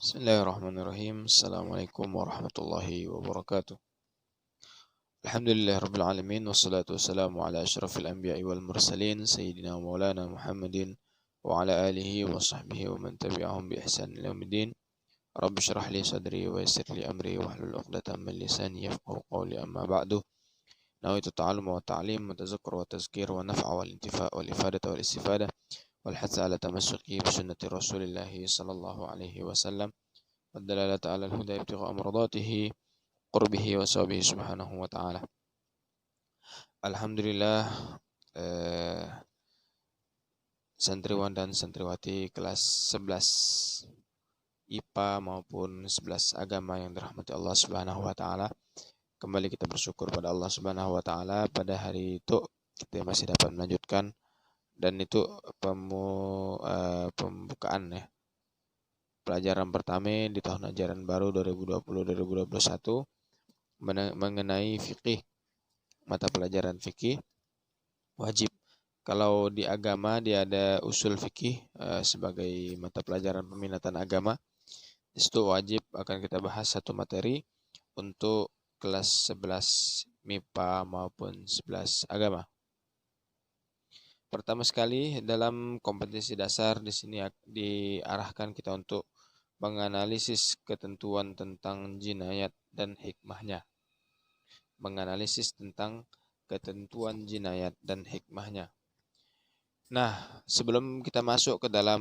Bismillahirrahmanirrahim. Assalamualaikum warahmatullahi wabarakatuh. Alhamdulillah rabbil alamin wassalatu wassalamu ala asyrafil anbiya'i wal mursalin sayyidina wa maulana Muhammadin wa ala alihi wa sahbihi wa man tabi'ahum bi ihsan ila yaumiddin. Rabbi shrah li sadri wa yassir li amri wa hlul 'uqdatam min lisani yafqahu qawli amma ba'du. Nawaitu ta'allum wa ta'lim wa tazakkur wa tazkir wa naf'a wal intifa' wal ifadata wal istifada wal hatha ala tamassuki bi sunnati Rasulillah sallallahu alaihi wasallam. والدلالة على الهدى ابتغاء مرضاته قربه وثوابه سبحانه وتعالى. Alhamdulillah, santriwan dan santriwati kelas 11 IPA maupun 11 agama yang dirahmati Allah Subhanahu wa taala. Kembali kita bersyukur pada Allah Subhanahu wa taala pada hari itu kita masih dapat melanjutkan, dan itu pembukaan ya. Pelajaran pertama di tahun ajaran baru 2020-2021 mengenai fikih. Mata pelajaran fikih wajib. Kalau di agama dia ada usul fikih sebagai mata pelajaran peminatan agama. Di situ wajib akan kita bahas satu materi untuk kelas 11 MIPA maupun 11 agama. Pertama sekali dalam kompetisi dasar di sini diarahkan kita untuk menganalisis ketentuan tentang jinayat dan hikmahnya. Menganalisis tentang ketentuan jinayat dan hikmahnya. Nah, sebelum kita masuk ke dalam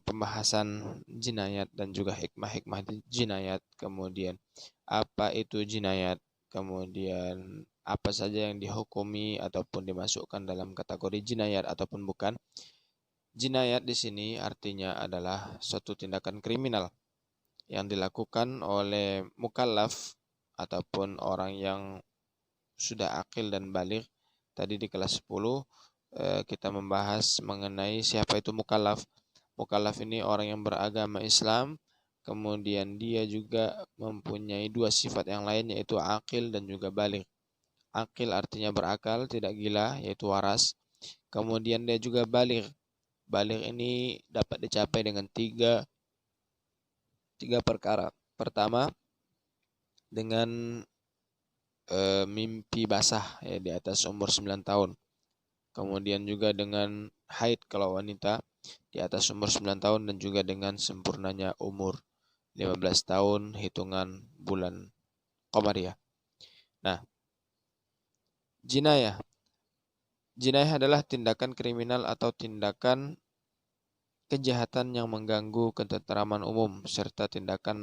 pembahasan jinayat dan juga hikmah-hikmah jinayat, kemudian apa itu jinayat, kemudian apa saja yang dihukumi ataupun dimasukkan dalam kategori jinayat ataupun bukan. Jinayat di sini artinya adalah suatu tindakan kriminal yang dilakukan oleh mukallaf ataupun orang yang sudah akil dan baligh. Tadi di kelas 10 kita membahas mengenai siapa itu mukallaf. Mukallaf ini orang yang beragama Islam, kemudian dia juga mempunyai dua sifat yang lain, yaitu akil dan juga baligh. Akil artinya berakal, tidak gila, yaitu waras. Kemudian dia juga baligh. Baligh ini dapat dicapai dengan tiga perkara. Pertama, dengan mimpi basah ya, di atas umur 9 tahun. Kemudian juga dengan haid kalau wanita di atas umur 9 tahun, dan juga dengan sempurnanya umur 15 tahun hitungan bulan Qamariyah. Nah, jinayah. Jinayah adalah tindakan kriminal atau tindakan kejahatan yang mengganggu ketentraman umum serta tindakan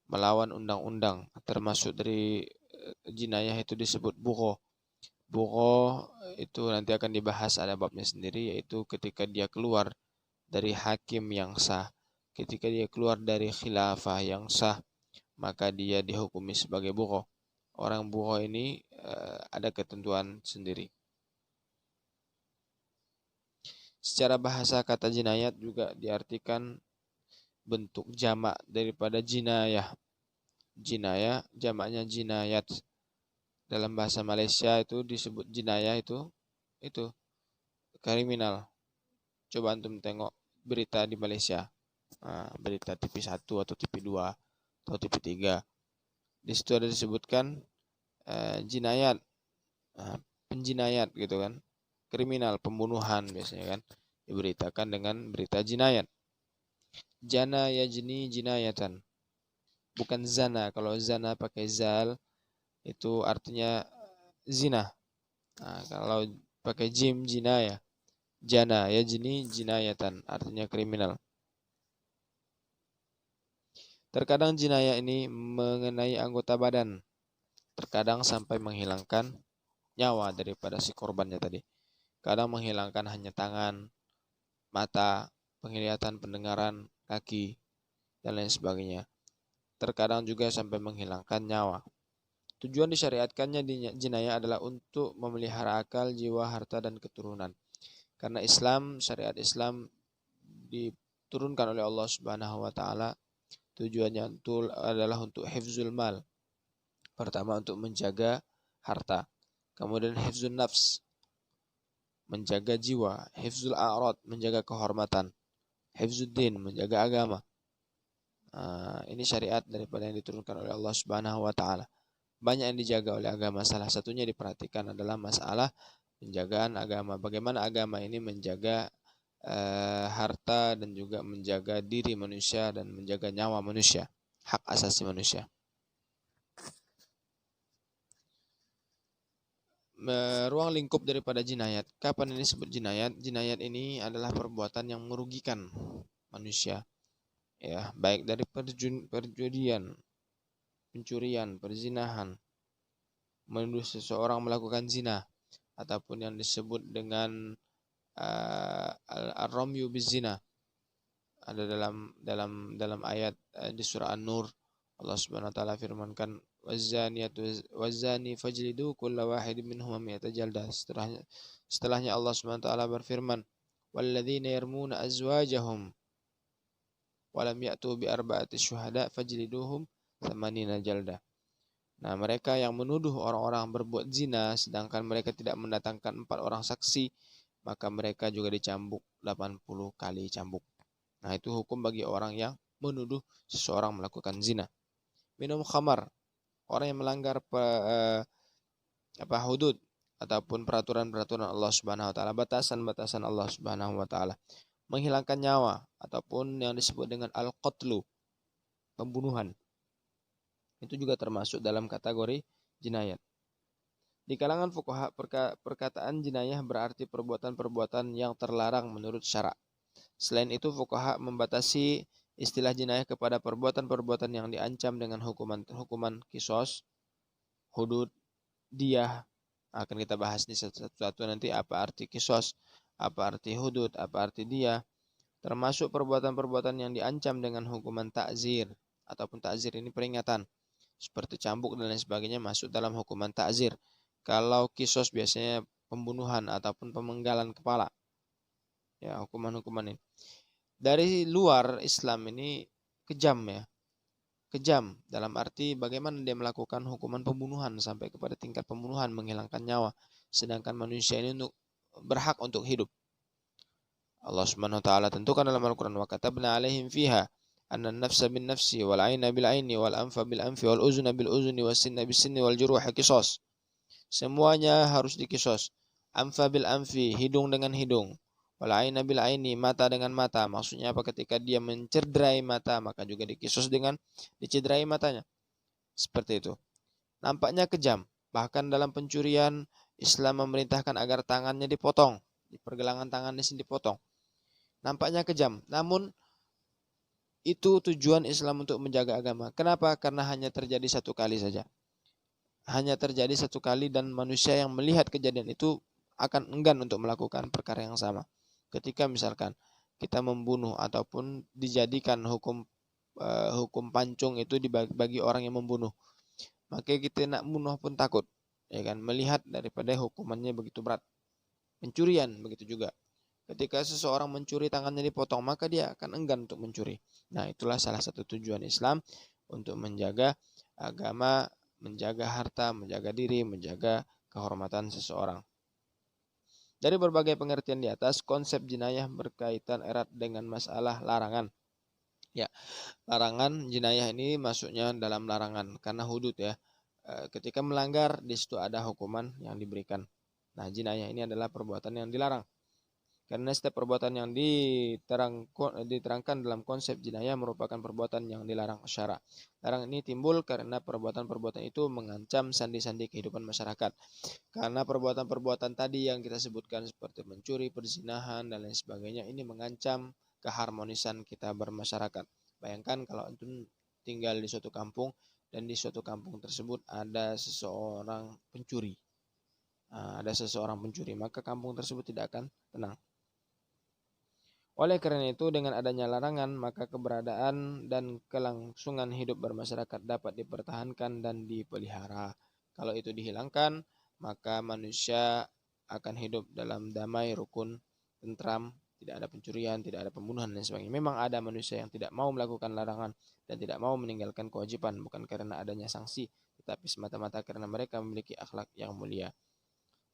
melawan undang-undang. Termasuk dari jinayah itu disebut bugho. Bugho itu nanti akan dibahas, ada babnya sendiri, yaitu ketika dia keluar dari hakim yang sah, ketika dia keluar dari khilafah yang sah, maka dia dihukumi sebagai bugho. Orang bugho ini ada ketentuan sendiri. Secara bahasa kata jinayat juga diartikan bentuk jamak daripada jinayah. Jinayah jamaknya jinayat. Dalam bahasa Malaysia itu disebut jinayah itu kriminal. Coba antum tengok berita di Malaysia. Berita TV 1 atau TV 2 atau TV 3. Di situ ada disebutkan jinayat. Penjinayat gitu kan. Kriminal, pembunuhan biasanya kan diberitakan dengan berita jinayat. Jana yajni jinayatan. Bukan zana. Kalau zana pakai zal itu artinya zina. Kalau pakai jim jinayah. Jana yajni jinayatan artinya kriminal. Terkadang jinayah ini mengenai anggota badan. Terkadang sampai menghilangkan nyawa daripada si korbannya tadi. Kadang menghilangkan hanya tangan, mata, penglihatan, pendengaran, kaki, dan lain sebagainya. Terkadang juga sampai menghilangkan nyawa. Tujuan disyariatkannya jinayah adalah untuk memelihara akal, jiwa, harta, dan keturunan. Karena syariat Islam diturunkan oleh Allah Subhanahu wa taala, tujuannya adalah untuk hifzul mal. Pertama untuk menjaga harta. Kemudian hifzul nafs, menjaga jiwa. Hifzul a'rad, menjaga kehormatan. Hifzuddin, menjaga agama. Ini syariat daripada yang diturunkan oleh Allah Subhanahu wa taala. Banyak yang dijaga oleh agama. Salah satunya diperhatikan adalah masalah penjagaan agama. Bagaimana agama ini menjaga harta dan juga menjaga diri manusia dan menjaga nyawa manusia, hak asasi manusia. Ruang lingkup daripada jinayat. Kapan ini disebut jinayat? Jinayat ini adalah perbuatan yang merugikan manusia, ya, baik dari perjudian, pencurian, perzinahan, menuduh seseorang melakukan zina, ataupun yang disebut dengan ar-ramyu bizina. Ada dalam ayat di surah An-Nur, Allah Subhanahu wa taala firmankan, wazani fajlidu kulla wahidin minhum mi'ata jaldah. Setelahnya Allah Subhanahu wa taala berfirman, walladzina yarmuna azwajahum walam ya'tu bi arba'ati syuhada fajliduhum tsamanina jaldah. Nah, mereka yang menuduh orang-orang berbuat zina sedangkan mereka tidak mendatangkan 4 orang saksi, maka mereka juga dicambuk 80 kali cambuk. Nah, itu hukum bagi orang yang menuduh seseorang melakukan zina. Minum khamar, orang yang melanggar hudud ataupun peraturan-peraturan Allah Subhanahu wa taala, batasan-batasan Allah Subhanahu wa taala. Menghilangkan nyawa ataupun yang disebut dengan al-qatlu, pembunuhan. Itu juga termasuk dalam kategori jinayat. Di kalangan fuqaha, perkataan jinayah berarti perbuatan-perbuatan yang terlarang menurut syara'. Selain itu, fuqaha membatasi istilah jinayah kepada perbuatan-perbuatan yang diancam dengan hukuman kisos, hudud, diyah. Akan kita bahas nih satu-satu nanti, apa arti kisos, apa arti hudud, apa arti diyah. Termasuk perbuatan-perbuatan yang diancam dengan hukuman ta'zir, ataupun ta'zir ini peringatan, seperti cambuk dan lain sebagainya, masuk dalam hukuman ta'zir. Kalau kisos biasanya pembunuhan ataupun pemenggalan kepala. Ya, hukuman-hukuman ini. Dari luar Islam ini kejam, ya. Kejam dalam arti bagaimana dia melakukan hukuman pembunuhan sampai kepada tingkat pembunuhan, menghilangkan nyawa, sedangkan manusia ini berhak untuk hidup. Allah Subhanahu wa taala tentukan dalam Al-Qur'an, wa katabna 'alaihim fiha anna an-nafsa bin-nafsi wal 'aina bil-'aini wal anfa bil-anfi wal uzna bil-uzni was sinna bis-sinni wal juruha qisas. Semuanya harus dikisos. Anfa bil-anfi, hidung dengan hidung. Wal 'aina bil-'aini, mata dengan mata. Maksudnya apa? Ketika dia mencederai mata, maka juga dikisos dengan dicederai matanya. Seperti itu. Nampaknya kejam. Bahkan dalam pencurian, Islam memerintahkan agar tangannya dipotong. Di pergelangan tangannya sini dipotong. Nampaknya kejam. Namun itu tujuan Islam untuk menjaga agama. Kenapa? Karena hanya terjadi satu kali saja. Hanya terjadi satu kali dan manusia yang melihat kejadian itu akan enggan untuk melakukan perkara yang sama. Ketika misalkan kita membunuh ataupun dijadikan hukum pancung itu bagi orang yang membunuh, maka kita nak bunuh pun takut, ya kan? Melihat daripada hukumannya begitu berat. Pencurian begitu juga. Ketika seseorang mencuri tangannya dipotong, maka dia akan enggan untuk mencuri. Nah, itulah salah satu tujuan Islam untuk menjaga agama, menjaga harta, menjaga diri, menjaga kehormatan seseorang. Dari berbagai pengertian di atas, konsep jinayah berkaitan erat dengan masalah larangan. Ya, larangan jinayah ini masuknya dalam larangan karena hudud, ya. Ketika melanggar, di situ ada hukuman yang diberikan. Nah, jinayah ini adalah perbuatan yang dilarang. Karena setiap perbuatan yang diterangkan dalam konsep jinayah merupakan perbuatan yang dilarang syara'. Larangan ini timbul karena perbuatan-perbuatan itu mengancam sandi-sandi kehidupan masyarakat. Karena perbuatan-perbuatan tadi yang kita sebutkan seperti mencuri, perzinahan, dan lain sebagainya, ini mengancam keharmonisan kita bermasyarakat. Bayangkan kalau antum tinggal di suatu kampung dan di suatu kampung tersebut ada seseorang pencuri. Maka kampung tersebut tidak akan tenang. Oleh karena itu, dengan adanya larangan, maka keberadaan dan kelangsungan hidup bermasyarakat dapat dipertahankan dan dipelihara. Kalau itu dihilangkan, maka manusia akan hidup dalam damai, rukun, tentram, tidak ada pencurian, tidak ada pembunuhan, dan sebagainya. Memang ada manusia yang tidak mau melakukan larangan dan tidak mau meninggalkan kewajiban, bukan karena adanya sanksi, tetapi semata-mata karena mereka memiliki akhlak yang mulia.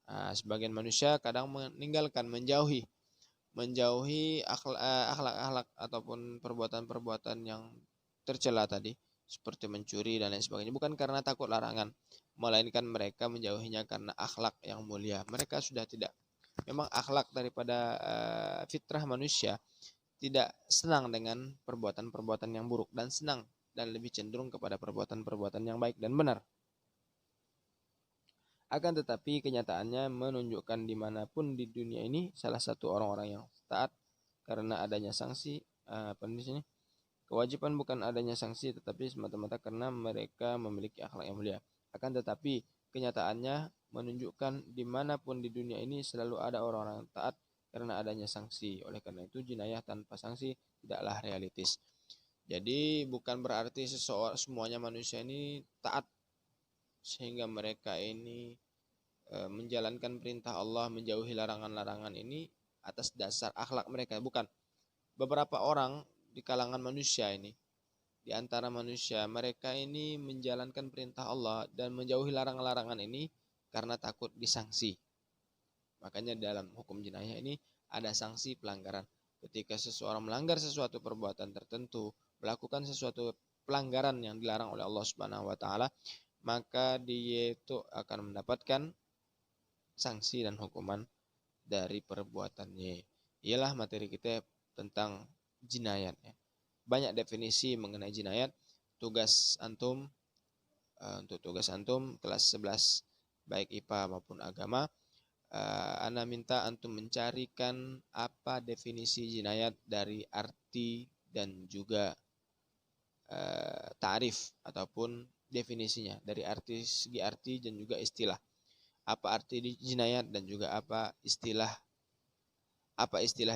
Sebagian manusia kadang meninggalkan, menjauhi akhlak-akhlak ataupun perbuatan-perbuatan yang tercela tadi, seperti mencuri dan lain sebagainya, bukan karena takut larangan, melainkan mereka menjauhinya karena akhlak yang mulia. Mereka sudah tidak, memang akhlak daripada fitrah manusia tidak senang dengan perbuatan-perbuatan yang buruk, dan senang dan lebih cenderung kepada perbuatan-perbuatan yang baik dan benar. Akan tetapi kenyataannya menunjukkan dimanapun di dunia ini salah satu orang-orang yang taat karena adanya sanksi, di sini kewajiban bukan adanya sanksi, tetapi semata-mata karena mereka memiliki akhlak yang mulia. Akan tetapi kenyataannya menunjukkan dimanapun di dunia ini selalu ada orang-orang yang taat karena adanya sanksi. Oleh karena itu jinayah tanpa sanksi tidaklah realistis. Jadi bukan berarti semuanya manusia ini taat sehingga mereka ini menjalankan perintah Allah, menjauhi larangan-larangan ini atas dasar akhlak mereka. Bukan. Beberapa orang di kalangan manusia ini, di antara manusia, mereka ini menjalankan perintah Allah dan menjauhi larangan-larangan ini karena takut disanksi. Makanya dalam hukum jinayah ini ada sanksi pelanggaran. Ketika seseorang melanggar sesuatu perbuatan tertentu, melakukan sesuatu pelanggaran yang dilarang oleh Allah Subhanahu wa taala, maka dia itu akan mendapatkan sanksi dan hukuman dari perbuatannya. Ialah materi kita tentang jinayat. Banyak definisi mengenai jinayat. Tugas antum, untuk tugas antum kelas 11 baik IPA maupun agama, Ana minta antum mencarikan apa definisi jinayat dari arti dan juga ta'rif ataupun definisinya, dari segi arti dan juga istilah. Apa arti jinayat dan juga apa istilah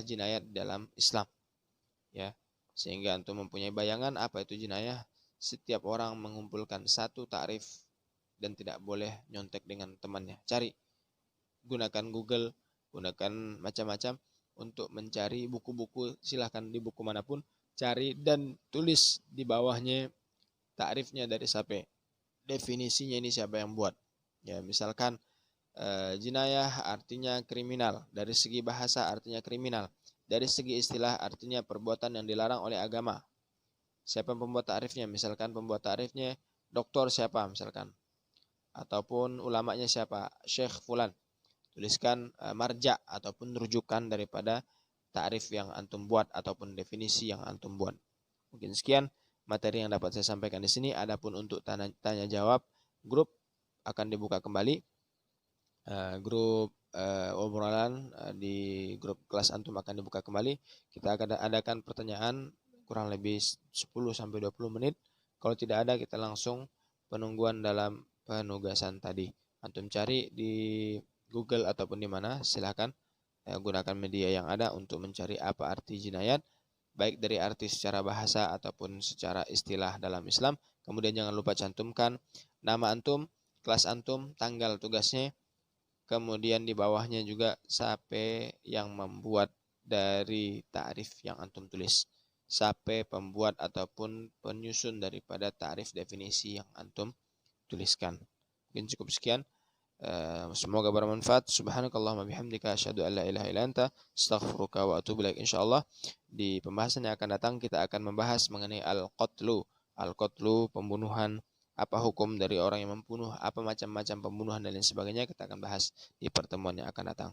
jinayat dalam Islam, ya, sehingga antum mempunyai bayangan apa itu jinayah. Setiap orang mengumpulkan satu ta'rif dan tidak boleh nyontek dengan temannya. Cari, gunakan Google, gunakan macam-macam untuk mencari buku-buku, silahkan di buku manapun cari dan tulis di bawahnya ta'rifnya dari siapa, definisinya ini siapa yang buat. Ya, misalkan jinayah artinya kriminal, dari segi bahasa artinya kriminal, dari segi istilah artinya perbuatan yang dilarang oleh agama. Siapa pembuat ta'rifnya? Misalkan pembuat ta'rifnya doktor siapa misalkan, ataupun ulamanya siapa, Syekh Fulan. Tuliskan marja ataupun rujukan daripada ta'rif yang antum buat ataupun definisi yang antum buat. Mungkin sekian materi yang dapat saya sampaikan di sini. Adapun untuk tanya jawab, grup akan dibuka kembali. Grup obrolan di grup kelas antum akan dibuka kembali. Kita akan adakan pertanyaan kurang lebih 10-20 menit. Kalau tidak ada, kita langsung penungguan dalam penugasan tadi. Antum cari di Google ataupun di mana, silakan gunakan media yang ada untuk mencari apa arti jinayat, baik dari arti secara bahasa ataupun secara istilah dalam Islam. Kemudian jangan lupa cantumkan nama antum, kelas antum, tanggal tugasnya, kemudian di bawahnya juga siapa yang membuat dari ta'rif yang antum tulis, siapa pembuat ataupun penyusun daripada ta'rif definisi yang antum tuliskan. Mungkin cukup sekian. Semoga bermanfaat. Subhanakallahumma bihamdika asyhadu an la ilaha illa anta astaghfiruka wa atubu ilaik. Insyaallah di pembahasan yang akan datang kita akan membahas mengenai al-qatlu. Al-qatlu, pembunuhan. Apa hukum dari orang yang membunuh, apa macam-macam pembunuhan dan lain sebagainya, kita akan bahas di pertemuan yang akan datang.